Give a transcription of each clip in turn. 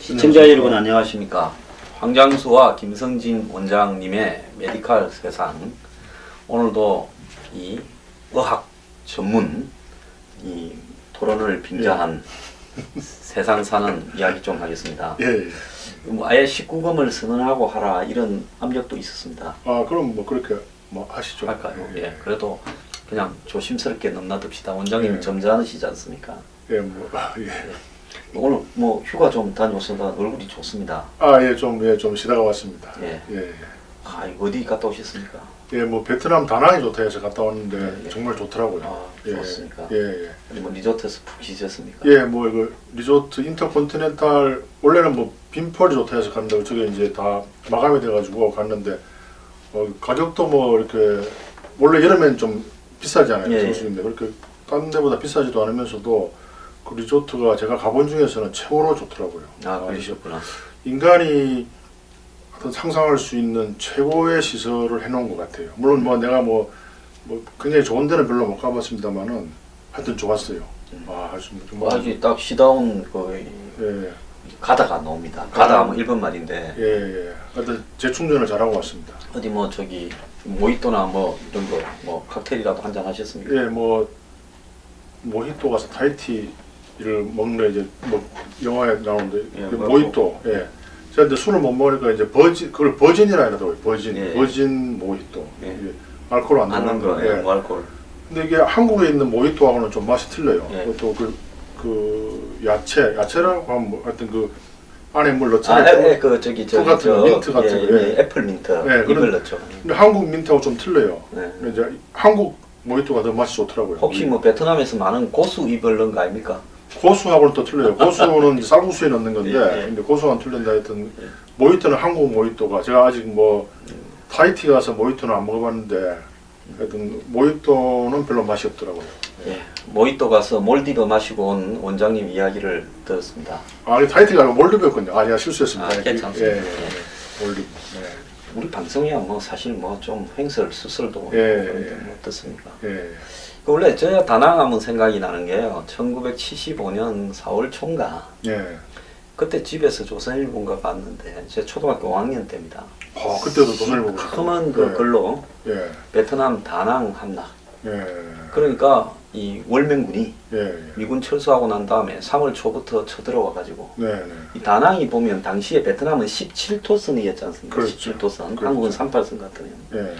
시청자 여러분 안녕하십니까. 황장수와 김성진 원장님의 메디칼 세상, 오늘도 이 의학 전문 이 토론을 빙자한 세상 사는 이야기 좀 하겠습니다. 예. 뭐 아예 19금을 선언하고 하라 이런 압력도 있었습니다. 아 그럼 뭐 그렇게 뭐 하시죠. 할까요? 예. 그래도 그냥 조심스럽게 넘나듭시다. 원장님 점잖으시지 않습니까? 예, 뭐 예. 오늘 뭐 휴가 좀 다녀오셔서 얼굴이 좋습니다. 아 예, 좀 쉬다가 왔습니다. 예. 예. 아, 어디 갔다 오셨습니까? 예, 뭐 베트남 다낭이 좋다 해서 갔다 왔는데 예. 정말 좋더라고요. 아, 예. 좋았습니까? 예. 어디 뭐 리조트에서 푹 쉬셨습니까? 예, 뭐 이거 리조트 인터컨티넨탈 원래는 뭐 빈펄이 좋다 해서 갔는데 저게 이제 다 마감이 돼가지고 갔는데 가격도 뭐 이렇게 원래 여름엔 좀 비싸잖아요. 예. 성수기인데 그렇게 다른 데보다 비싸지도 않으면서도 그 리조트가 제가 가본 중에서는 최고로 좋더라고요. 아, 그러셨구나. 인간이 어떤 상상할 수 있는 최고의 시설을 해놓은 것 같아요. 물론 뭐 내가 뭐 굉장히 좋은 데는 별로 못 가봤습니다만은 하여튼 좋았어요. 아, 정말. 아주 딱 시다운 그 예, 가다가 나옵니다. 가다 하면 일본 말인데 예. 하여튼 재충전을 잘하고 왔습니다. 어디 뭐 저기 모히또나 뭐 이런 거 뭐 칵테일이라도 한잔 하셨습니까? 예, 뭐 모히또 가서 타이티를 먹는 이제 뭐 영화에 나오는데 예, 그 뭐라고? 모히또. 예. 제가 이제 술을 못 먹으니까 이제 그걸 버진이라 하더라고요. 버진. 예. 버진 모히또. 예. 이게 알코올 안 안는 들어간 거, 거. 예, 예. 무알콜. 근데 이게 한국에 있는 모히또하고는 좀 맛이 틀려요. 예. 그것도 그 야채라고 하면 뭐 하여튼 그 안에 뭘 아, 넣잖아요. 그 저기 풀 같은 거, 민트 같은 예, 거, 예. 예, 애플 민트 예, 이걸 그런- 넣죠. 근데 한국 민트하고 좀 틀려요. 네. 근데 이제 한국 모히또가 더 맛이 좋더라고요. 혹시 뭐 베트남에서 많은 고수 잎을 넣은 거 아닙니까? 고수하고는 또 틀려요. 고수는 이제 쌀국수에 넣는 건데, 예, 예. 근데 고수와는 틀린다 하여튼 모히또는 한국 모히또가 제가 아직 뭐 타이티 가서 모히또는 안 먹어봤는데 하여튼 모히또는 별로 맛이 없더라고요. 예. 모히또 가서 몰디브 마시고 온 원장님 이야기를 들었습니다. 아, 타이티가 아니고 몰디브였군요. 아, 제가 실수했습니다. 아, 괜찮습니다. 예, 몰디브. 예. 우리 방송이야 뭐 사실 뭐 좀 횡설 수설도 예, 그런데 예. 뭐 어떻습니까? 예. 원래 저야 다낭 하면 생각이 나는 게요. 1975년 4월 초인가 예. 그때 집에서 조선일보인가 봤는데 제 초등학교 5학년 때입니다. 아, 그때도 돈을 보고. 큼은 그 글로 예. 베트남 다낭 함락. 예. 그러니까 이 월명군이 예. 미군 철수하고 난 다음에 3월 cho부터 쳐들어와 가지고 네. 네. 이 다낭이 보면 당시에 베트남은 17토선이었지 않습니까? 그렇죠. 17토선. 그렇죠. 한국은 38선 같은 경우. 예.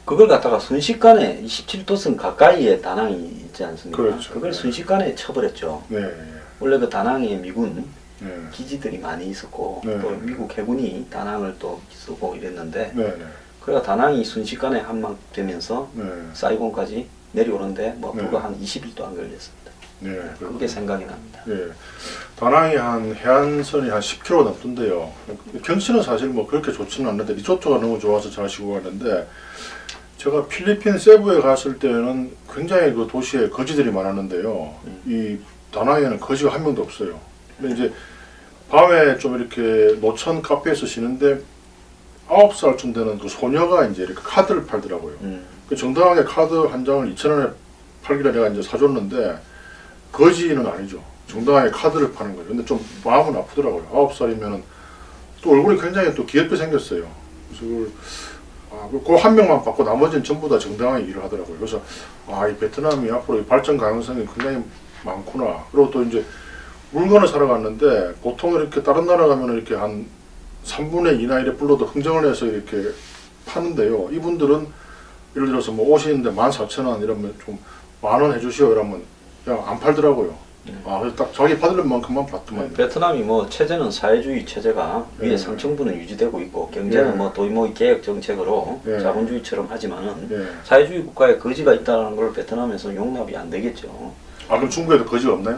그걸 갖다가 순식간에 17도선 가까이에 다낭이 있지 않습니까? 그렇죠. 그걸 네. 순식간에 쳐버렸죠. 네. 원래 그 다낭에 미군 네. 기지들이 많이 있었고 네. 또 미국 해군이 다낭을 또 쓰고 이랬는데 네. 그래가 다낭이 순식간에 함락되면서 네. 사이곤까지 내려오는데 뭐 네. 불과 한 20일도 안 걸렸습니다. 네. 그게 생각이 납니다. 예. 다낭이 한 해안선이 한 10km 넘던데요. 경치는 사실 뭐 그렇게 좋지는 않는데 리조트가 너무 좋아서 잘 쉬고 가는데 제가 필리핀 세부에 갔을 때는 굉장히 그 도시에 거지들이 많았는데요. 이 다낭에는 거지가 한 명도 없어요. 근데 이제 밤에 좀 이렇게 노천 카페에서 쉬는데 9살쯤 되는 그 소녀가 이제 이렇게 카드를 팔더라고요. 그 정당하게 카드 한 장을 2,000원에 팔기를 내가 이제 사줬는데 거지는 아니죠. 정당하게 카드를 파는 거죠. 근데 좀 마음은 아프더라고요. 9살이면은 또 얼굴이 굉장히 또 귀엽게 생겼어요. 그래서 그걸 그 한 명만 받고 나머지는 전부 다 정당하게 일을 하더라고요. 그래서 이 베트남이 앞으로 발전 가능성이 굉장히 많구나. 그리고 또 이제 물건을 사러 갔는데 보통 이렇게 다른 나라 가면 이렇게 한 3분의 2나 이래 불러도 흥정을 해서 이렇게 파는데요. 이분들은 예를 들어서 뭐 옷이 있는데 14,000원 이러면 좀 10,000원 해주시오 이러면 그냥 안 팔더라고요. 그래서 딱 자기 받을 만큼만 받더만. 베트남이 뭐 체제는 사회주의 체제가 네. 위에 상층부는 유지되고 있고 경제는 네. 뭐 도이모이 개혁 정책으로 네. 자본주의처럼 하지만은 예. 사회주의 국가에 거지가 있다는 걸 베트남에서 용납이 안 되겠죠. 그럼 중국에도 거지가 없나요?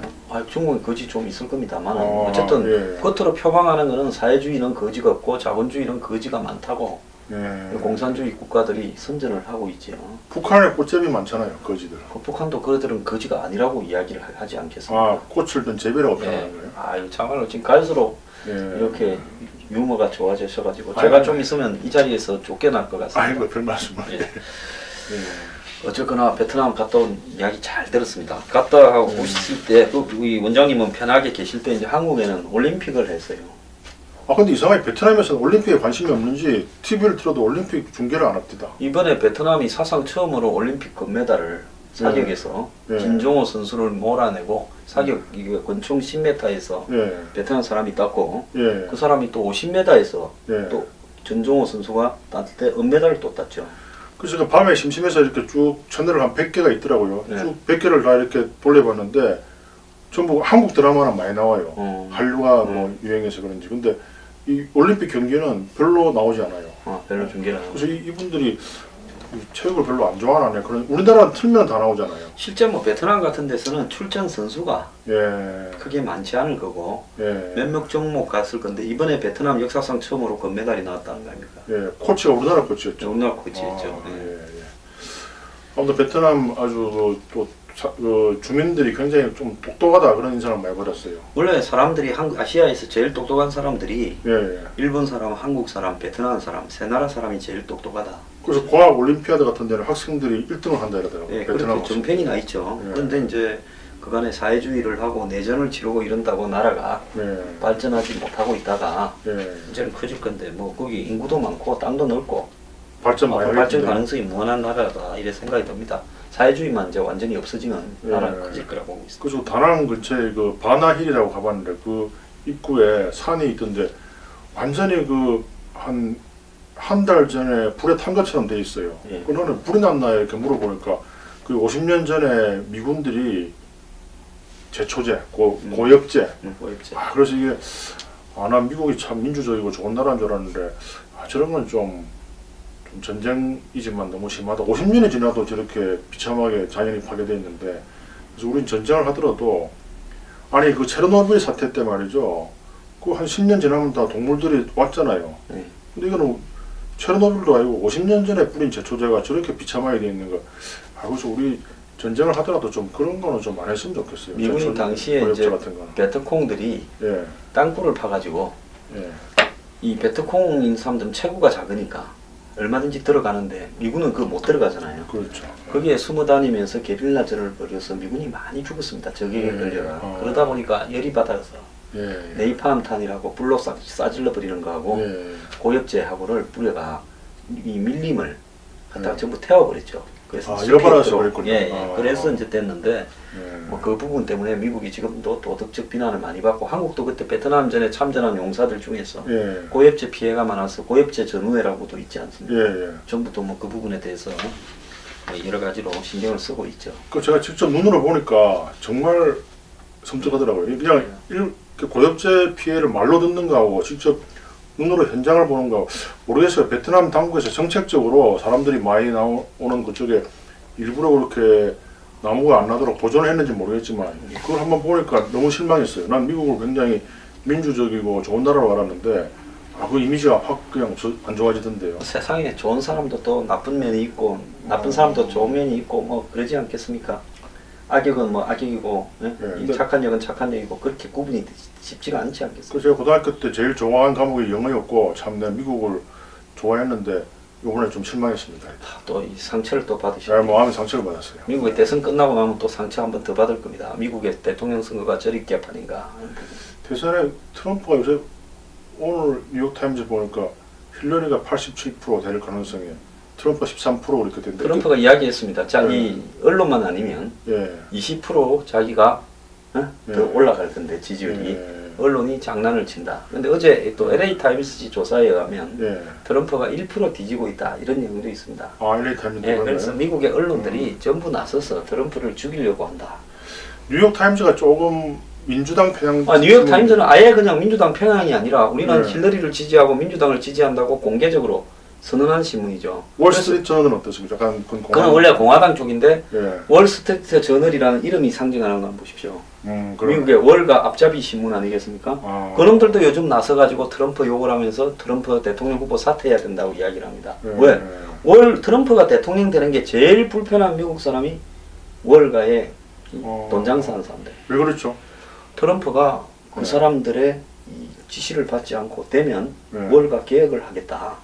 중국은 거지 좀 있을 겁니다만 아, 어쨌든 예. 겉으로 표방하는 것은 사회주의는 거지가 없고 자본주의는 거지가 많다고 예. 공산주의 국가들이 선전을 하고 있죠. 북한에 꽃잼이 많잖아요, 거지들. 북한도 그들은 거지가 아니라고 이야기를 하지 않겠습니까? 꽃을 든 재배라고 예. 표현하는 거예요? 정말로 지금 갈수록 예. 이렇게 유머가 좋아지셔가지고 아이고. 제가 좀 있으면 이 자리에서 쫓겨날 것 같습니다. 아이고, 별 말씀을. 예. 예. 어쨌거나 베트남 갔다 온 이야기 잘 들었습니다. 갔다 오실 때, 우리 원장님은 편하게 계실 때 이제 한국에는 올림픽을 했어요. 아 근데 이상하게 베트남에서는 올림픽에 관심이 없는지 TV를 틀어도 올림픽 중계를 안 합니다. 이번에 베트남이 사상 처음으로 올림픽 금메달을 사격에서 네. 진종호 선수를 몰아내고 사격 이게 권총 10m에서 예, 베트남 사람이 땄고 예, 그 사람이 또 50m에서 예. 또 전종호 선수가 땄을 때 은메달을 또 땄죠. 그래서 그 밤에 심심해서 이렇게 쭉 채널을 한 100개가 있더라고요. 네. 쭉 100개를 다 이렇게 돌려봤는데 전부 한국 드라마는 많이 나와요. 한류가 뭐 유행해서 그런지. 근데 이 올림픽 경기는 별로 나오지 않아요. 별로 중계를 안 하고. 그래서 이분들이 체육을 별로 안 좋아하네. 그런 우리나라는 틀면 다 나오잖아요. 실제 뭐 베트남 같은 데서는 출전 선수가 예, 크게 많지 않을 거고 예, 몇몇 종목 갔을 건데 이번에 베트남 역사상 처음으로 금메달이 나왔다는 거 아닙니까? 예. 코치가 우리나라 코치였죠. 우리나라 코치였죠. 아, 예. 예, 예. 아무튼 베트남 아주 주민들이 굉장히 좀 똑똑하다 그런 인상을 많이 받았어요. 원래 사람들이 아시아에서 제일 똑똑한 사람들이 예, 예. 일본 사람, 한국 사람, 베트남 사람 세 나라 사람이 제일 똑똑하다. 그래서 과학 올림피아드 같은 데는 학생들이 1등을 한다 이러더라고요. 예, 베트남 그렇게 정평이 나 있죠. 예. 그런데 이제 그간에 사회주의를 하고 내전을 치르고 이런다고 나라가 예, 발전하지 못하고 있다가 예. 이제는 커질 건데 뭐 거기 인구도 많고 땅도 넓고 발전 많이 발전 하겠는데. 가능성이 무한한 나라다 이래 생각이 듭니다. 사회주의만 이제 완전히 없어지면 예. 나라가 커질 거라고 보고 있습니다. 그래서 다낭 근처에 그 바나힐이라고 가봤는데 그 입구에 산이 있던데 완전히 그 한 달 전에 불에 탄 것처럼 돼 있어요. 예. 그러면 불이 났나 이렇게 물어보니까 그 50년 전에 미군들이 제초제, 고엽제. 고엽제. 그래서 이게 난 미국이 참 민주적이고 좋은 나라인 줄 알았는데 저런 건 좀 전쟁이지만 너무 심하다. 50년이 지나도 저렇게 비참하게 자연이 파괴되어 있는데 그래서 우린 전쟁을 하더라도 아니 그 체르노빌 사태 때 말이죠. 그 한 10년 지나면 다 동물들이 왔잖아요. 네. 근데 이거는 체르노빌도 아니고 50년 전에 뿌린 제초제가 저렇게 비참하게 되어 있는 거. 그래서 우리 전쟁을 하더라도 좀 그런 거는 좀 안 했으면 좋겠어요. 미군이 제초, 당시에 고엽제 이제 같은 거는. 베트콩들이 예, 땅굴을 파가지고 예, 이 베트콩인 사람들은 체구가 작으니까 얼마든지 들어가는데 미군은 그거 못 들어가잖아요. 그렇죠. 거기에 숨어 다니면서 게릴라전을 벌여서 미군이 많이 죽었습니다. 적에게 걸려라. 그러다 보니까 열이 받아서 예, 네이팜탄이라고 불로 싸질러 버리는 거하고 예, 고엽제하고를 뿌려가 이 밀림을 갖다가 예. 전부 태워버렸죠. 그래서 열받아서 스피드로, 그랬군요. 예, 예. 그래서 이제 됐는데 예. 뭐 그 부분 때문에 미국이 지금도 도덕적 비난을 많이 받고 한국도 그때 베트남 전에 참전한 용사들 중에서 예, 고엽제 피해가 많아서 고엽제 전우회라고도 있지 않습니까? 예, 예. 정부도 뭐 그 부분에 대해서 여러 가지로 신경을 쓰고 있죠. 그 제가 직접 눈으로 보니까 정말 섬뜩하더라고요. 그냥 그 고엽제 피해를 말로 듣는 거하고 직접 눈으로 현장을 보는 거 모르겠어요. 베트남 당국에서 정책적으로 사람들이 많이 나오는 그쪽에 일부러 그렇게 나무가 안 나도록 보존을 했는지 모르겠지만 그걸 한번 보니까 너무 실망했어요. 난 미국을 굉장히 민주적이고 좋은 나라로 알았는데 그 이미지가 확 그냥 안 좋아지던데요. 세상에 좋은 사람도 또 나쁜 면이 있고 나쁜 사람도 좋은 면이 있고 뭐 그러지 않겠습니까? 악역은 뭐 악역이고 이 착한 역은 착한 역이고 그렇게 구분이 쉽지가 않지 않겠습니까? 그래서 제가 고등학교 때 제일 좋아하는 과목이 영어였고 참 내가 미국을 좋아했는데 이번에 좀 실망했습니다. 또 이 상처를 또 받으시고 제가 마음의 상처를 받았어요. 미국의 대선 끝나고 나면 또 상처 한 번 더 받을 겁니다. 미국의 대통령 선거가 저리 개판인가. 대선에 트럼프가 요새 오늘 뉴욕타임즈 보니까 힐러리가 87%될 가능성이 트럼프가 13% 이렇게 된다. 트럼프가 이야기했습니다. 자기 언론만 아니면 예, 20% 자기가 더 예. 올라갈 건데 지지율이 예, 언론이 장난을 친다. 그런데 어제 또 LA 타임스 조사에 의하면 예. 트럼프가 1% 뒤지고 있다 이런 내용도 있습니다. LA 타임즈 예, 그래서 미국의 언론들이 전부 나서서 트럼프를 죽이려고 한다. 뉴욕 타임즈가 조금 민주당 편향. 뉴욕 타임즈는 아예 그냥 민주당 편향이 아니라 우리는 네. 힐러리를 지지하고 민주당을 지지한다고 공개적으로 선언한 신문이죠. 월스트리트 저널은 어떻습니까? 약간 그건 원래 공화당 쪽인데 예, 월스트리트 저널이라는 이름이 상징하는 거 한번 보십시오. 그럼. 미국의 월가 앞잡이 신문 아니겠습니까? 그놈들도 요즘 나서가지고 트럼프 욕을 하면서 트럼프 대통령 후보 사퇴해야 된다고 이야기를 합니다. 예, 왜? 예. 트럼프가 대통령 되는 게 제일 불편한 미국 사람이 월가의 돈 장사하는 사람들. 왜 그렇죠? 트럼프가 그 네. 사람들의 이 지시를 받지 않고 되면 네. 월가 개혁을 하겠다.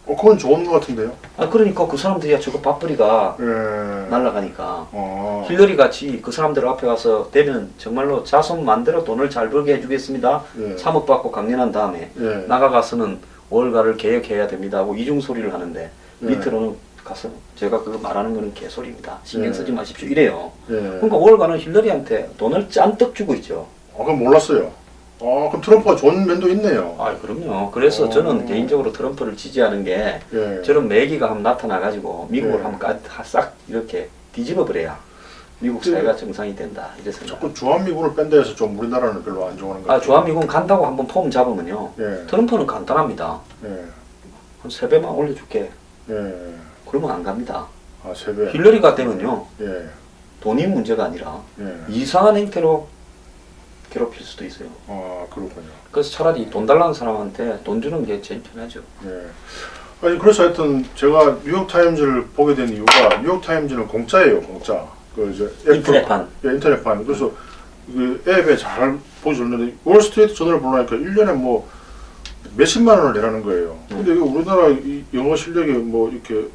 그건 좋은 것 같은데요. 아 그러니까 그 사람들이야 저거 밥벌이가 예. 날아가니까. 어. 힐러리 같이 그 사람들 앞에 가서 되면 정말로 자손 만들어 돈을 잘 벌게 해주겠습니다. 예. 사업받고 강연한 다음에 예. 나가가서는 월가를 개혁해야 됩니다 하고 이중 소리를 하는데 예. 밑으로는 가서 제가 그거 말하는 거는 개소리입니다. 신경 예. 쓰지 마십시오. 이래요. 예. 그러니까 월가는 힐러리한테 돈을 짠뜩 주고 있죠. 그럼 몰랐어요. 그럼 트럼프가 좋은 면도 있네요. 아 그럼요. 그래서 저는 개인적으로 트럼프를 지지하는 게 예. 저런 매기가 한번 나타나가지고 미국을 예. 한번 싹 이렇게 뒤집어 버려야 미국 사회가 정상이 된다. 이래 생각. 자꾸 주한미군을 뺀다 해서 좀 우리나라는 별로 안 좋아하는 것 같아요. 주한미군 간다고 한번 폼 잡으면요. 예. 트럼프는 간단합니다. 예. 한 3배만 올려줄게. 예. 그러면 안 갑니다. 3배. 힐러리가 되면요. 예. 돈이 문제가 아니라 예. 이상한 행태로 괴롭힐 수도 있어요. 그렇군요. 그래서 차라리 돈 달라는 사람한테 돈 주는 게 제일 편하죠. 예. 아니 그래서 하여튼 제가 뉴욕타임즈를 보게 된 이유가 뉴욕타임즈는 공짜예요, 공짜. 그 이제 인터넷판. 예, 인터넷판. 그래서 그 앱에 잘 보여줬는데 월스트리트 저널을 보려니까 1년에 뭐 몇십만 원을 내라는 거예요. 근데 이게 우리나라 이 영어 실력이 뭐 이렇게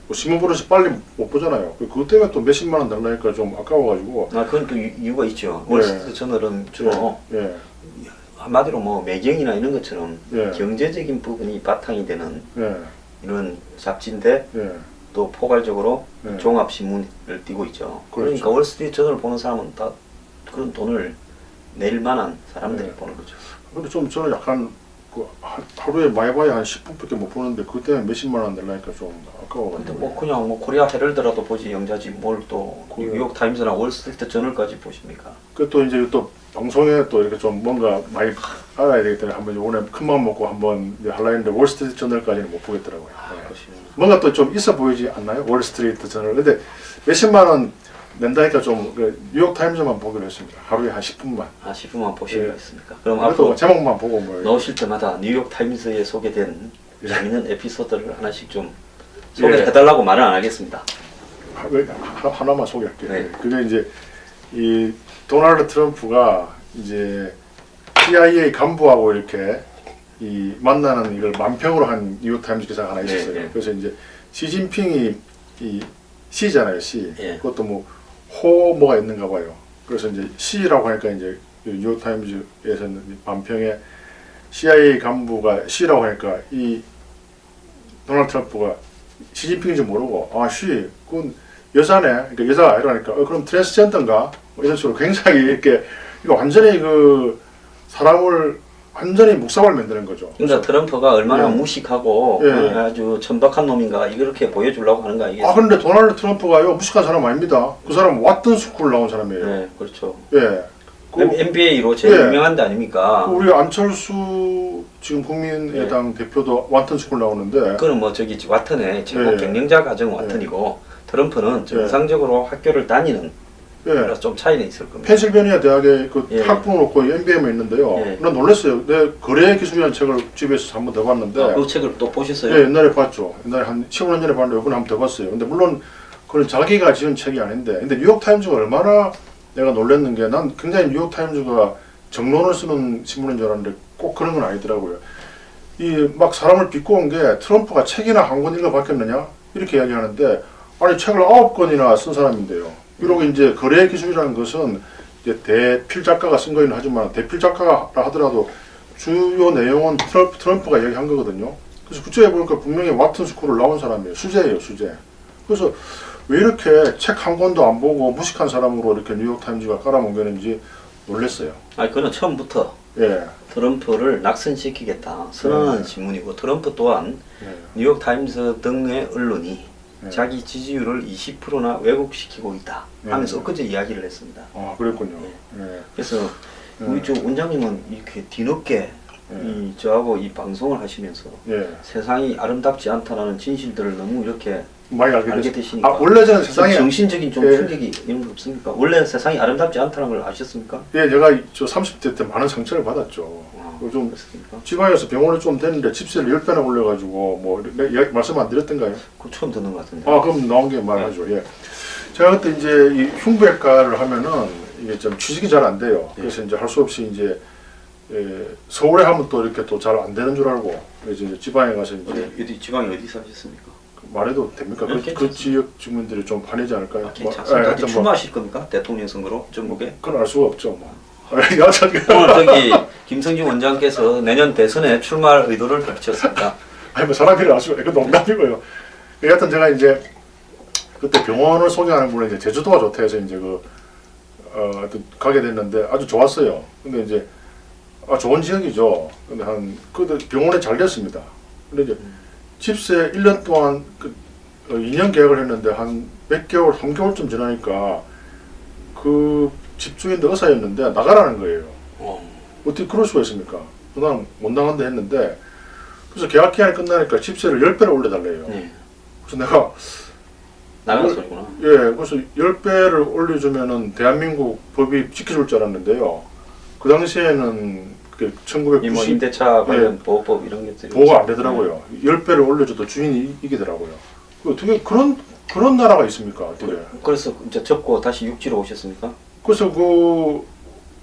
뭐 신문 버릇이 빨리 못 보잖아요. 그것 때문에 또 몇십만 원 달라니까 좀 아까워가지고. 그건 또 이유가 있죠. 월스트리트 저널은 주로 예. 한마디로 뭐 매경이나 이런 것처럼 예. 경제적인 부분이 바탕이 되는 예. 이런 잡지인데 예. 또 포괄적으로 예. 종합신문을 띄고 있죠. 그렇죠. 그러니까 월스트리트 저널을 보는 사람은 다 그런 돈을 낼 만한 사람들이 예. 보는 거죠. 근데 좀 저는 약간 그 하루에 많이 봐야 한 10분밖에 못 보는데 그것 때문에 몇십만 원 내려니까 좀 아까워가지고. 근데 뭐 그냥 뭐 코리아 헤럴드라도 보지 영자지 뭘 또 뉴욕 타임즈나 월스트리트 저널까지 보십니까? 그 또 이제 또 방송에 또 이렇게 좀 뭔가 많이 알아야 되기 때문에 한번 오늘 큰 마음 먹고 한번 이제 하려 했는데 월스트리트 저널까지는 못 보겠더라고요. 네. 뭔가 또 좀 있어 보이지 않나요? 월스트리트 저널. 근데 몇십만 원 낸다니까 좀 뉴욕 타임즈만 보기로 했습니다. 하루에 한 10분만. 10분만 보시고 예. 있습니까? 그럼 그래도 앞으로 제목만 보고 뭐. 넣으실 때마다 뉴욕 타임즈에 소개된 예. 재밌는 에피소드를 하나씩 좀 소개해달라고 말은 안 하겠습니다. 하나만 소개할게요. 네. 그게 이제 이 도널드 트럼프가 이제 CIA 간부하고 이렇게 이 만나는 이걸 만평으로 한 뉴욕 타임즈 기사가 하나 있었어요. 네, 네. 그래서 이제 시진핑이 이 시잖아요, 시. 예. 그것도 뭐 호 뭐가 있는가 봐요. 그래서 이제 시라고 하니까 이제 뉴욕 타임즈에서는 만평에 CIA 간부가 시라고 하니까 이 도널드 트럼프가 시진핑인지 모르고 시 그건 여자네, 그러니까 여자가 아니라니까 그럼 트랜스젠더인가 뭐 이런 식으로 굉장히 이렇게 이거 완전히 그 사람을 완전히 묵사발 만드는 거죠. 그러니까 트럼프가 얼마나 예. 무식하고 예. 아주 천박한 놈인가 이렇게 보여주려고 하는 거 아니겠어요? 근데 도널드 트럼프가요 무식한 사람 아닙니다. 그 사람 왓튼 스쿨 나온 사람이에요. 네, 그렇죠. 예. 그 NBA로 제일 예. 유명한 데 아닙니까? 우리 안철수 지금 국민의당 대표도 왓튼 스쿨 나오는데 그거는 뭐 저기 와튼의 최고 예. 경영자 과정 와튼이고 트럼프는 정상적으로 학교를 다니는 예. 그래서 좀 차이는 있을 겁니다. 펜실베니아 대학에 그 예. 학부모 놓고 MBA만 있는데요. 예. 난 놀랐어요. 내 거래 기술이라는 책을 집에서 한 번 더 봤는데 그 책을 또 보셨어요? 예, 옛날에 봤죠. 옛날에 한 15년 전에 봤는데 이번에 한 번 더 봤어요. 근데 물론 그건 자기가 지은 책이 아닌데 근데 뉴욕타임즈가 얼마나 내가 놀랐는 게 난 굉장히 뉴욕타임즈가 정론을 쓰는 신문인 줄 알았는데 꼭 그런 건 아니더라고요. 이 막 사람을 비꼬은 게 트럼프가 책이나 한 권 읽어봤겠느냐 이렇게 이야기하는데 아니 책을 9권이나 쓴 사람인데요. 비록 이제 거래 기술이라는 것은 이제 대필 작가가 쓴 거긴 하지만 대필 작가라 하더라도 주요 내용은 트럼프가 이야기한 거거든요. 그래서 그쪽에 보니까 분명히 왓튼 스쿨을 나온 사람이에요. 수재예요, 수재. 그래서 왜 이렇게 책 한 권도 안 보고 무식한 사람으로 이렇게 뉴욕타임즈가 깔아뭉개는지 놀랐어요. 그는 처음부터 예. 트럼프를 낙선시키겠다 선언한 신문이고 트럼프 또한 예. 뉴욕 타임스 등의 언론이 예. 자기 지지율을 20%나 왜곡시키고 있다 하면서 엊그제 이야기를 했습니다. 그랬군요. 예. 그래서 우리 저 원장님은 이렇게 뒤늦게 이 저하고 이 방송을 하시면서 예. 세상이 아름답지 않다라는 진실들을 너무 이렇게 많이 알게 알게 되시니까 원래 저는 세상에 정신적인 좀 예. 충격이 이런 거 없습니까? 원래 세상이 아름답지 않다는 걸 아셨습니까? 예, 제가 저 30대 때 많은 상처를 받았죠. 좀 그렇습니까? 지방에서 병원에 좀 됐는데 집세를 10배나 올려가지고 뭐 말씀 안 드렸던가요? 그거 처음 듣는 것 같은데. 그럼 나온 게 말하죠. 예. 제가 그때 이제 이 흉부외과를 하면은 이게 좀 취직이 잘 안 돼요. 그래서 이제 할 수 없이 이제 서울에 하면 또 이렇게 또 잘 안 되는 줄 알고 이제 지방에 가서 이제 어디 지방에 어디 사셨습니까? 말해도 됩니까? 그 지역 주민들이 좀 화내지 않을까요? 아, 괜찮습니다. 어디 출마하실 겁니까? 대통령 선거로 전국에? 그건 알 수가 없죠. 뭐. 여하튼 오늘 저기 김성진 원장께서 내년 대선에 출마할 의도를 밝혔습니다. 아니 뭐 사람들이 알 수가, 이거 농담이고요. 여하튼 제가 이제 그때 병원을 소개하는 분이 이제 제주도가 좋다 해서 이제 가게 됐는데 아주 좋았어요. 근데 이제 좋은 지역이죠. 근데 그때 병원에 잘 됐습니다. 근데 이제 집세 1년 동안 2년 계약을 했는데 한 몇 개월, 3개월쯤 지나니까 그 집주인도 의사였는데 나가라는 거예요. 어떻게 그럴 수가 있습니까? 그냥 못 나간다 했는데 그래서 계약 기간이 끝나니까 집세를 10배를 올려달래요. 그래서 내가 나가는 소리구나. 예, 그래서 10배를 올려주면은 대한민국 법이 지켜줄 줄 알았는데요. 그 당시에는 1990 뭐 임대차 관련 보호법 이런 것들이 보호가 안 되더라고요. 10배를 올려줘도 주인이 이기더라고요. 어떻게 그런 나라가 있습니까? 어떻게? 그래서 이제 접고 다시 육지로 오셨습니까? 그래서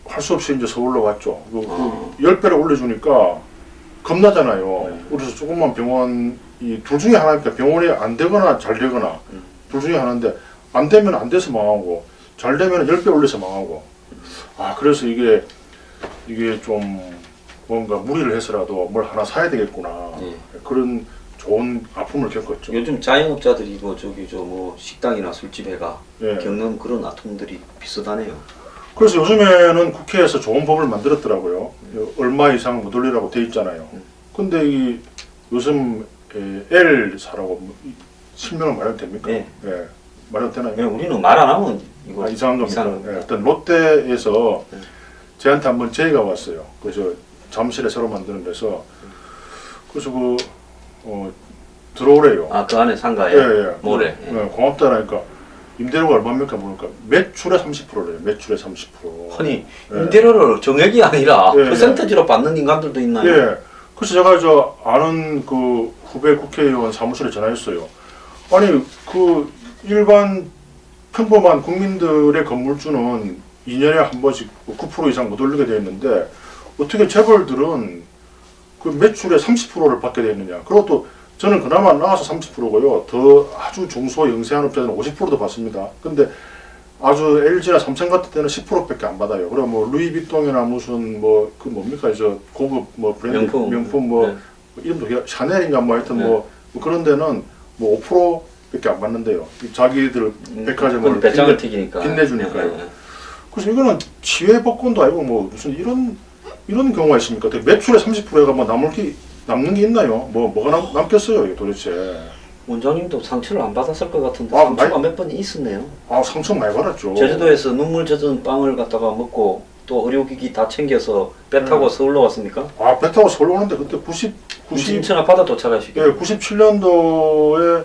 할 수 없이 이제 서울로 왔죠. 10배를 올려주니까 겁나잖아요. 그래서 조그만 병원, 둘 중에 하나니까 병원이 안 되거나 잘 되거나 둘 중에 하나인데 안 되면 안 돼서 망하고 잘 되면 10배 올려서 망하고. 그래서 이게 좀 뭔가 무리를 해서라도 뭘 하나 사야 되겠구나. 그런 좋은 아픔을 겪었죠. 요즘 자영업자들이 뭐 식당이나 술집에가 겪는 그런 아픔들이 비슷하네요. 그래서 요즘에는 국회에서 좋은 법을 만들었더라고요. 얼마 이상 못 올리라고 돼 있잖아요. 근데 요즘 L사라고 실명을 말해도 됩니까? 네. 말해도 되나요? 우리는 말 안 하면 이거 이상한 겁니다. 어떤 롯데에서 저한테 한번 제의가 왔어요. 그래서 잠실에 새로 만드는 데서 그래서 들어오래요. 그 안에 상가에? 모래. 고맙다라니까 임대료가 얼마입니까? 모르니까 매출의 30%래요. 매출의 30%. 아니 임대료를 정액이 아니라 퍼센트지로 받는 인간들도 있나요? 그래서 제가 아는 그 후배 국회의원 사무실에 전화했어요. 아니 일반 평범한 국민들의 건물주는 2년에 한 번씩 9% 이상 못 올리게 되어 있는데 어떻게 재벌들은 그 매출의 30%를 받게 되어 있느냐. 그리고 또 저는 그나마 나와서 30%고요. 더 아주 중소 영세한 업자들은 50%도 받습니다. 근데 아주 LG나 삼성 같은 때는 10%밖에 안 받아요. 그리고 뭐 루이비통이나 무슨 뭡니까 고급 브랜드 명품 이름도 샤넬인가 하여튼 뭐 그런 데는 5%밖에 안 받는데요. 자기들 백화점을 배짱을 튀기니까 빛내주니까요. 그래서 이거는 지회복권도 아니고 무슨 이런 경우가 있습니까? 매출의 30%가 남는 게 있나요? 뭐가 남겠어요, 이게 도대체. 원장님도 상처를 안 받았을 것 같은데 상처가 몇 번 있었네요. 상처 많이 받았죠. 제주도에서 눈물 젖은 빵을 갖다가 먹고 또 의료기기 다 챙겨서 배 타고 서울로 왔습니까? 배 타고 서울 오는데 그때 인천 앞바다 도착하시고 97년도에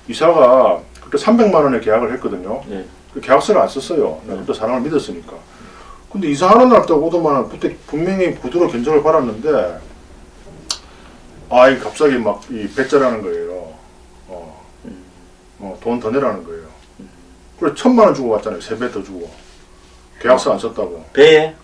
이사가 그때 300만 원에 계약을 했거든요. 계약서를 안 썼어요. 그때 사람을 믿었으니까. 근데 이사하는 날 딱 오더만 그때 분명히 구두로 견적을 받았는데 갑자기 이 배째라는 거예요. 돈 더 내라는 거예요. 그래 1,000만 원 주고 왔잖아요. 3배 더 주고. 계약서 안 썼다고. 배에?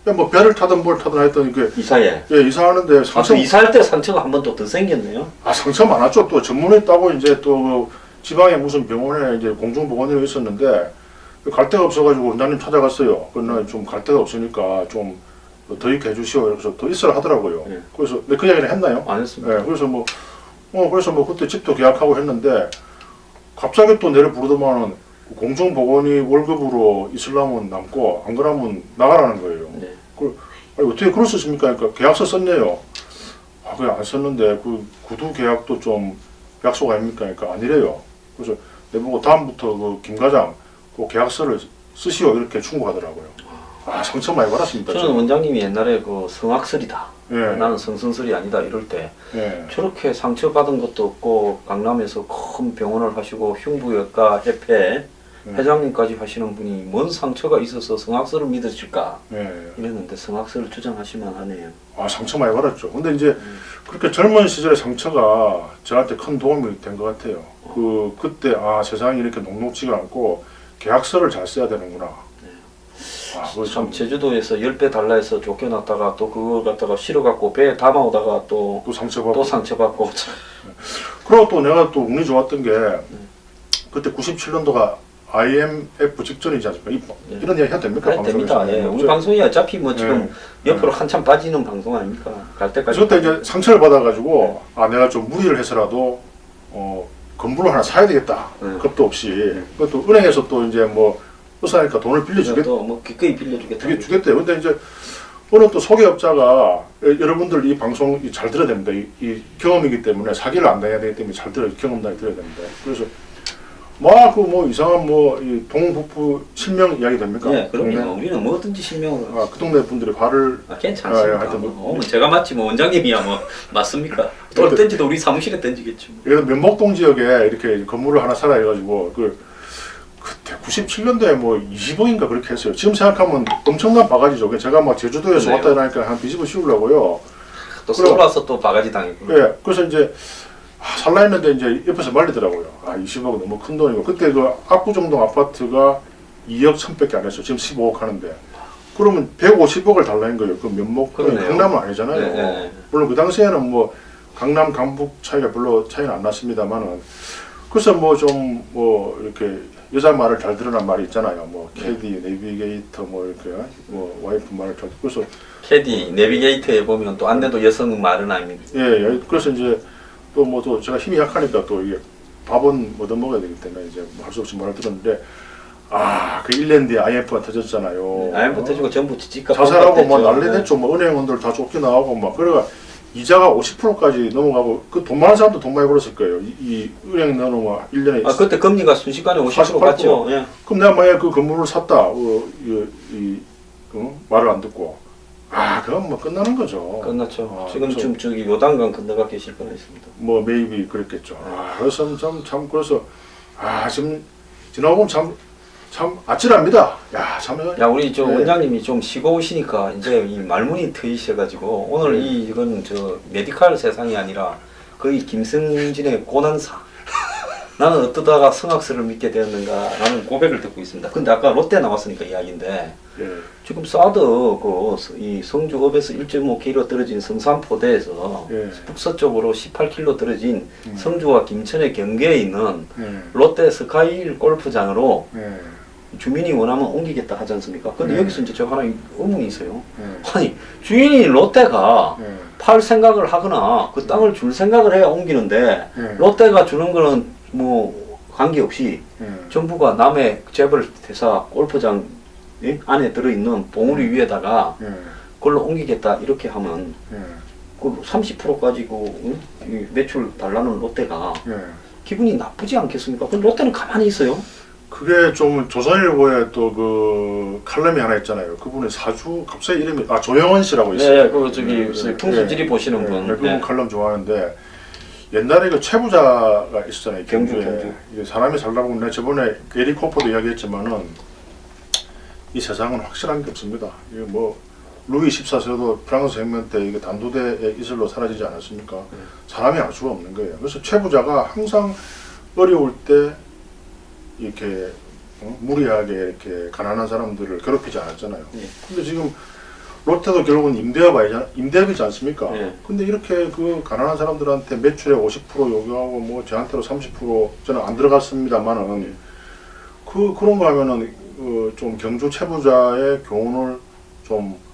배를 타든 뭘 타든 하여튼 이사에? 이사하는데 이사할 때 상처가 한 번 또 더 생겼네요? 상처 많았죠. 또 전문했다고 이제 또 지방에 무슨 병원에 이제 공중보건의료 있었는데 갈 데가 없어가지고 원장님 찾아갔어요. 그날 좀 갈 데가 없으니까 좀 더 있게 해주시오. 그래서 더 있으라 하더라고요. 그래서 그 얘기는 했나요? 안 했습니다. 그래서 그때 집도 계약하고 했는데 갑자기 또 내를 부르더만은 공중보건의 월급으로 있으려면 남고 안 그러면 나가라는 거예요. 아니, 어떻게 그럴 수 있습니까? 그러니까 계약서 썼네요. 그래 안 썼는데 그 구두 계약도 좀 약속 아닙니까? 그러니까 아니래요. 그래서 내보고 다음부터 김 과장 그 계약서를 쓰시오 이렇게 충고하더라고요. 상처 많이 받았습니다. 저는 원장님이 옛날에 성악설이다. 나는 성선설이 아니다 이럴 때 저렇게 상처받은 것도 없고 강남에서 큰 병원을 하시고 흉부외과 협회 회장님까지 하시는 분이 뭔 상처가 있어서 성악설을 믿으실까 이랬는데 성악설을 주장하실만 하네요. 상처 많이 받았죠. 근데 이제 그렇게 젊은 시절의 상처가 저한테 큰 도움이 된 것 같아요. 그때 세상이 이렇게 녹록지가 않고 계약서를 잘 써야 되는구나. 참 제주도에서 10배 달라 해서 쫓겨났다가 또 그걸 갖다가 실어갖고 배에 담아오다가 또 상처받고 그리고 또 내가 또 운이 좋았던 게 그때 97년도가 IMF 직전이지 않습니까? 이런 이야기 해도 됩니까? 네, 됩니다. 예. 우리 방송이 어차피 뭐 지금 옆으로 한참 빠지는 방송 아닙니까? 갈 때까지. 그때 이제 상처를 받아가지고 내가 좀 무리를 해서라도 건물을 하나 사야 되겠다. 겁도 없이. 그것도 은행에서 또 이제 뭐 의사니까 돈을 빌려주겠다. 뭐 기꺼이 빌려주겠다. 주겠대요. 근데 이제 어느 또 소개업자가 여러분들 이 방송 잘 들어야 됩니다. 이 경험이기 때문에 사기를 안 당해야 되기 때문에 잘 들어야 경험담이 들어야 됩니다. 그래서 막 그 뭐 이상한 뭐 이 동북부 실명 이야기 됩니까? 네, 그럼요. 우리는 뭐든지 실명을. 그 동네 분들이 발을. 괜찮습니다. 하여튼 뭐 제가 맞지 뭐 원장님이야 뭐 맞습니까? 또 던지도 우리 사무실에 던지겠죠. 그래서 면목동 지역에 이렇게 건물을 하나 사라 해가지고 그때 97년도에 뭐 20억인가 그렇게 했어요. 지금 생각하면 엄청난 바가지죠. 제가 막 제주도에서 왔다 이러니까 한 뒤집어 씌우려고요. 또 서울 와서 또 바가지 당했고. 예, 그래서 이제 살라 했는데 이제 옆에서 말리더라고요. 20억은 너무 큰 돈이고. 그때 그 압구정동 아파트가 2억 1,000밖에 안 했어요. 지금 15억 하는데. 그러면 150억을 달라는 거예요. 그 면목동이 강남은 아니잖아요. 네. 물론 그 당시에는 뭐 강남 강북 차이가 별로 차이는 안 났습니다만은. 그래서 뭐 좀 뭐 이렇게 여자 말을 잘 들으란 말이 있잖아요. 뭐 캐디, 내비게이터 뭐 이렇게 뭐 와이프 말을 잘 그래서 캐디, 내비게이터에 보면 또 안내도 여성 말은 아닙니까? 예. 그래서 이제 또 뭐 또 제가 힘이 약하니까 또 이게 밥은 얻어 먹어야 되기 때문에 이제 할 수 없이 말을 들었는데 그 1년 뒤에 IMF가 터졌잖아요. IMF 터지고 전부 집값 자살하고 뭐 난리 됐죠. 뭐 은행원들 다 쫓겨나가고 막 그래가 이자가 50%까지 넘어가고 그 돈 많은 사람도 돈 많이 벌었을 거예요. 이 은행 넣어놓으면 1년에 그때 금리가 순식간에 50% 갔죠. 예. 그럼 내가 만약에 그 건물을 샀다. 말을 안 듣고 그건 뭐 끝나는 거죠. 끝났죠. 지금 저기 요단강 건너가 계실 뻔했습니다. 뭐 메이비 그랬겠죠. 그래서 참 그래서 지금 지나고 보면 참 아찔합니다. 우리 저 원장님이 좀 쉬고 오시니까 이제 이 말문이 트이셔가지고 오늘 이건 저 메디칼 세상이 아니라 거의 김승진의 고난사. 나는 어떠다가 성악설을 믿게 되었는가 라는 고백을 듣고 있습니다. 근데 아까 롯데 나왔으니까 이야기인데 지금 사드 이 성주읍에서 1.5km 떨어진 성산포대에서 북서쪽으로 18km 떨어진 성주와 김천의 경계에 있는 롯데 스카이힐 골프장으로 주민이 원하면 옮기겠다 하지 않습니까? 근데 여기서 이제 제가 하나 의문이 있어요. 아니 주인이 롯데가 팔 생각을 하거나 그 땅을 줄 생각을 해야 옮기는데 롯데가 주는 거는 뭐 관계없이 정부가 남의 재벌 회사 골프장 안에 들어있는 봉우리 위에다가 그걸로 옮기겠다 이렇게 하면 그 30%까지 매출 달라는 롯데가 기분이 나쁘지 않겠습니까? 근데 롯데는 가만히 있어요. 그게 좀 조선일보에 또 그 칼럼이 하나 있잖아요. 그분의 사주 갑자기 이름이 조영원 씨라고 있어요. 네, 그 저기 풍수지리 보시는 분. 그분 칼럼 좋아하는데 옛날에 그 최부자가 있었잖아요. 경주에. 사람이 살다 보면 내가 저번에 게리 코퍼도 이야기했지만은 이 세상은 확실한 게 없습니다. 이게 뭐 루이 14세도 프랑스 혁명 때 이게 단두대의 이슬로 사라지지 않았습니까? 사람이 알 수가 없는 거예요. 그래서 최부자가 항상 어려울 때 이렇게 무리하게 이렇게 가난한 사람들을 괴롭히지 않았잖아요. 근데 지금 롯데도 결국은 임대업이지 않습니까? 근데 이렇게 그 가난한 사람들한테 매출의 50% 요구하고 뭐 저한테로 30% 저는 안 들어갔습니다만은 그런 거 하면은 좀 경주 최부자의 교훈을 좀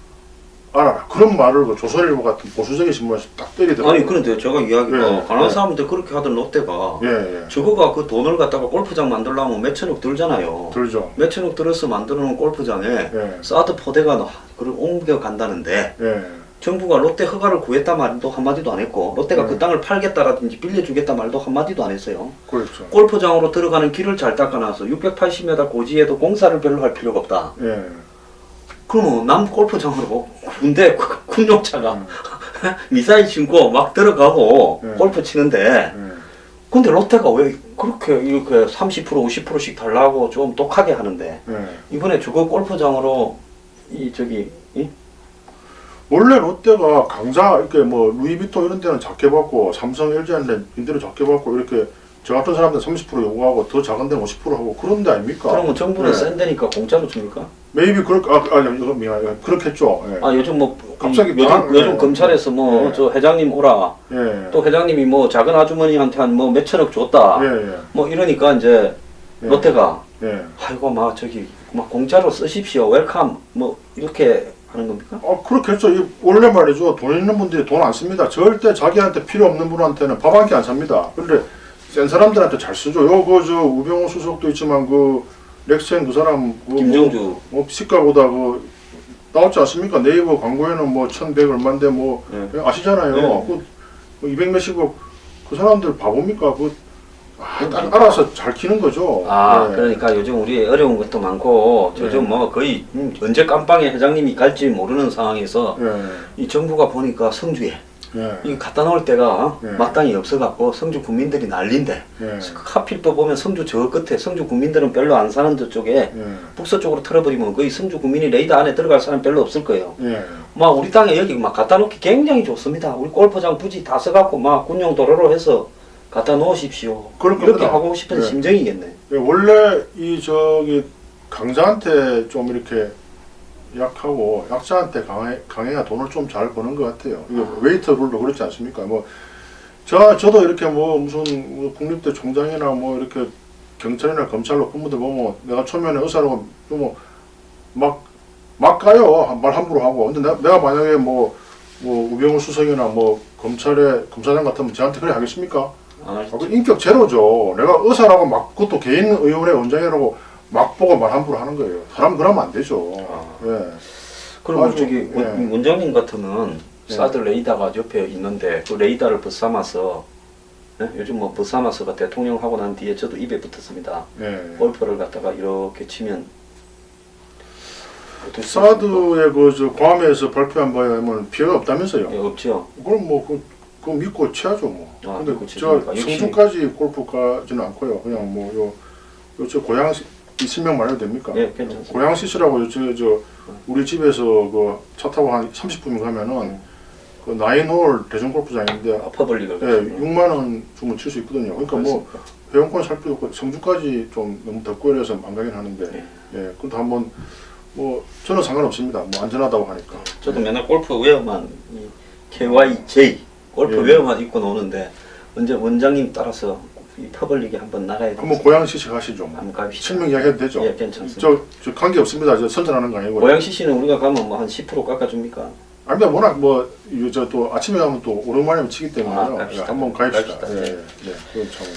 알아라. 그런 말을 그 조선일보 같은 보수적인 신문에서 딱 때리더라고요. 아니 그런데 제가 이야기가 가난한 사람들 그렇게 하던 롯데가 저거가 그 돈을 갖다가 골프장 만들려면 몇 천억 들잖아요. 들죠. 몇 천억 들어서 만드는 골프장에 사드 포대가 그걸 옮겨 간다는데 정부가 롯데 허가를 구했다 말도 한마디도 안 했고 롯데가 그 땅을 팔겠다라든지 빌려주겠다 말도 한마디도 안 했어요. 그렇죠. 골프장으로 들어가는 길을 잘 닦아놔서 680m 고지에도 공사를 별로 할 필요가 없다. 그러면 남 골프장으로 군대 군용차가 미사일 신고 막 들어가고 골프 치는데 근데 롯데가 왜 그렇게 이렇게 30% 50%씩 달라고 좀 독하게 하는데 이번에 저거 골프장으로 원래 롯데가 강자 이렇게 뭐 루이비통 이런 데는 작게 받고 삼성 LG한테 인대로 작게 받고 이렇게 저 같은 사람들 30% 요구하고 더 작은 데는 50% 하고 그런 데 아닙니까? 그러면 정부는 센 데니까 공짜로 줍니까? 메이비 아니 이거 미안 그렇겠죠. 예. 아 요즘 뭐 갑자기 요즘 검찰에서 뭐 예. 저 회장님 오라 예. 또 회장님이 뭐 작은 아주머니한테 한 뭐 몇천억 줬다 예. 뭐 이러니까 이제 예. 롯데가 예. 아이고 막 저기 막 공짜로 쓰십시오 웰컴 뭐 이렇게 하는 겁니까? 그렇겠죠. 원래 말이죠. 돈 있는 분들이 돈 안 씁니다. 절대 자기한테 필요 없는 분한테는 밥 한 끼 안 삽니다. 그런데 센 사람들한테 잘 쓰죠. 저 우병우 수석도 있지만 그 렉센 그 사람 김정주 시가보다 나왔지 않습니까? 네이버 광고에는 뭐 1,100 얼마인데 뭐 아시잖아요. 네. 200 몇십억 그 사람들 바보입니까? 딱 알아서 잘 키는 거죠. 네. 그러니까 요즘 우리 어려운 것도 많고 요즘 뭐 거의 언제 깜빵에 회장님이 갈지 모르는 상황에서 이 정부가 보니까 성주에 이거 갖다 놓을 데가 마땅히 없어갖고 성주 국민들이 난린데 하필 또 보면 성주 저 끝에 성주 국민들은 별로 안 사는 저쪽에 북서쪽으로 틀어버리면 거의 성주 국민이 레이더 안에 들어갈 사람 별로 없을 거예요. 막 우리 땅에 여기 막 갖다 놓기 굉장히 좋습니다. 우리 골프장 부지 다 써갖고 막 군용 도로로 해서 갖다 놓으십시오. 이렇게 하고 싶은 심정이겠네. 원래 강자한테 좀 이렇게 약하고 약자한테 강해야 돈을 좀 잘 버는 것 같아요. 이게 웨이트 룰도 그렇지 않습니까? 저도 이렇게 무슨 국립대 총장이나 이렇게 경찰이나 검찰 높은 분들 보면 내가 초면에 의사라고 막 가요. 말 함부로 하고. 근데 내가 만약에 우병우 수석이나 검사장 같으면 저한테 그래 하겠습니까? 인격 제로죠. 내가 의사라고 그것도 개인 의원회 원장이라고 막 보고 말 함부로 하는 거예요. 사람 그러면 안 되죠. 그럼 원장님 같으면 사드 레이더가 옆에 있는데 그 레이더를 벗삼아서 요즘 벗삼아서가 대통령 하고 난 뒤에 저도 입에 붙었습니다. 골프를 갖다가 이렇게 치면 사드의 괌에서 발표한 바에 의하면 피해가 없다면서요? 없죠. 그럼 그거 믿고 쳐야죠 근데 저 성주까지 골프까지는 않고요. 그냥 저 고양시 설명만 해도 됩니까? 괜찮습니다. 고양시시라고 우리 집에서 차 타고 한 30분 가면은 나인홀 대전골프장인데 퍼블릭을 6만 원 주면 칠 수 있거든요. 그러니까 회원권 살 필요 없고 성주까지 좀 너무 덥고 이래서 안 가긴 하는데 그것도 한번 저는 상관없습니다. 안전하다고 하니까. 저도 맨날 골프 웨어만 KYJ 골프 웨어만 입고 노는데 언제 원장님 따라서 이 퍼블릭에 한번 나가야 돼요. 한번 고양시시 가시죠. 실명 이야기해도 되죠? 괜찮습니다. 저 관계 없습니다. 저 선전하는 거 아니고. 고양시시는 우리가 가면 한 10% 깎아줍니까? 아닙니다. 워낙 또 아침에 가면 또 오랜만에 치기 때문에요. 한번 가입시다. 그건 참.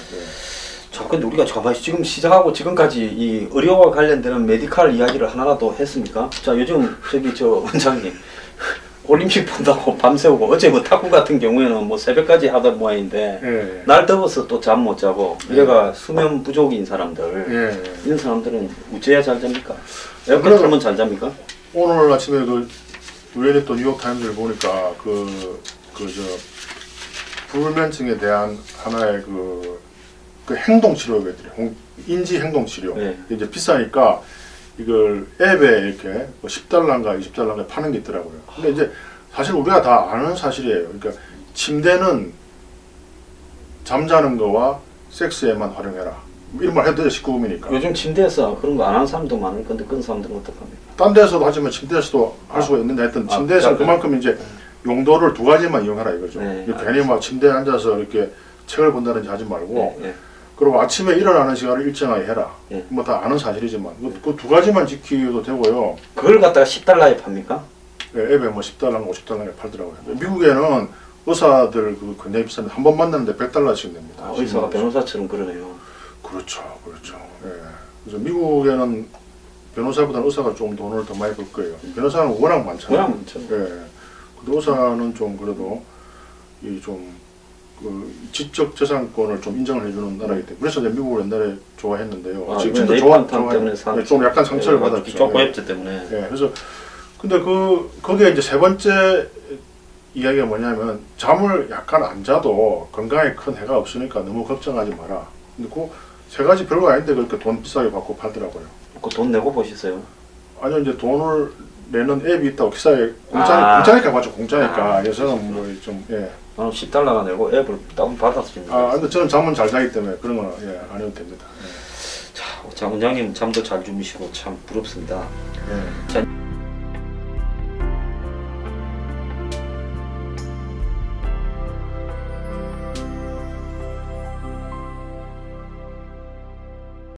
자, 근데 우리가 지금 시작하고 지금까지 이 의료와 관련되는 메디칼 이야기를 하나라도 했습니까? 자, 요즘 원장님 올림픽 본다고 밤새우고 어제 탁구 같은 경우에는 새벽까지 하던 모양인데 날 더워서 또 잠 못 자고 이래가 수면 부족인 사람들 이런 사람들은 어째야 잘 잡니까? 에어컨 틀면 잘 잡니까? 오늘 아침에 우연히 또 뉴욕 타임즈를 보니까 불면증에 대한 하나의 행동 치료제들이 인지 행동 치료 이제 비싸니까 이걸 앱에 이렇게 $10인가 $20인가 파는 게 있더라고요. 근데 이제 사실 우리가 다 아는 사실이에요. 그러니까 침대는 잠자는 거와 섹스에만 활용해라. 이런 말 해도 되죠. 19금이니까. 요즘 침대에서 그런 거 안 하는 사람도 많을 건데 그런 사람들은 어떡합니까? 딴 데서도 하지만 침대에서도 할 수가 있는데 하여튼 침대에서는 그만큼 이제 용도를 두 가지만 이용하라 이거죠. 괜히 침대에 앉아서 이렇게 책을 본다든지 하지 말고 그리고 아침에 일어나는 시간을 일정하게 해라. 다 아는 사실이지만 그 두 가지만 지키도 되고요. 그걸 갖다가 $10에 팝니까? 앱에 $10, $50에 팔더라고요. 미국에는 의사들 굉장히 비싼데 한 번 만나는데 $100씩 냅니다. 의사가 변호사처럼 그러네요. 그렇죠. 그래서 미국에는 변호사보다는 의사가 좀 돈을 더 많이 벌 거예요. 변호사는 워낙 많잖아요. 워낙 많죠. 근데 의사는 좀 그래도 지적 재산권을 좀 인정을 해주는 나라이기 때문에 그래서 미국을 옛날에 좋아했는데요. 지금도 좋아했는데 좀 약간 상처를 받았죠. 쪼꼬했기 때문에. 그래서 근데 거기에 이제 세 번째 이야기가 뭐냐면 잠을 약간 안 자도 건강에 큰 해가 없으니까 너무 걱정하지 마라. 근데 그 세 가지 별거 아닌데 그렇게 돈 비싸게 받고 팔더라고요. 그 돈 내고 보셨어요? 아니요, 이제 돈을 내는 앱이 있다고 기사에 공짜니까 맞죠? 공짜니까 요새는 뭐 좀 예. 나는 10달러가 내고 앱을 다운 받았습니다. 근데 저는 잠은 잘 자기 때문에 그런 거는 예, 안 해도 됩니다. 자, 원장님 잠도 잘 주무시고 참 부럽습니다. 예. 자,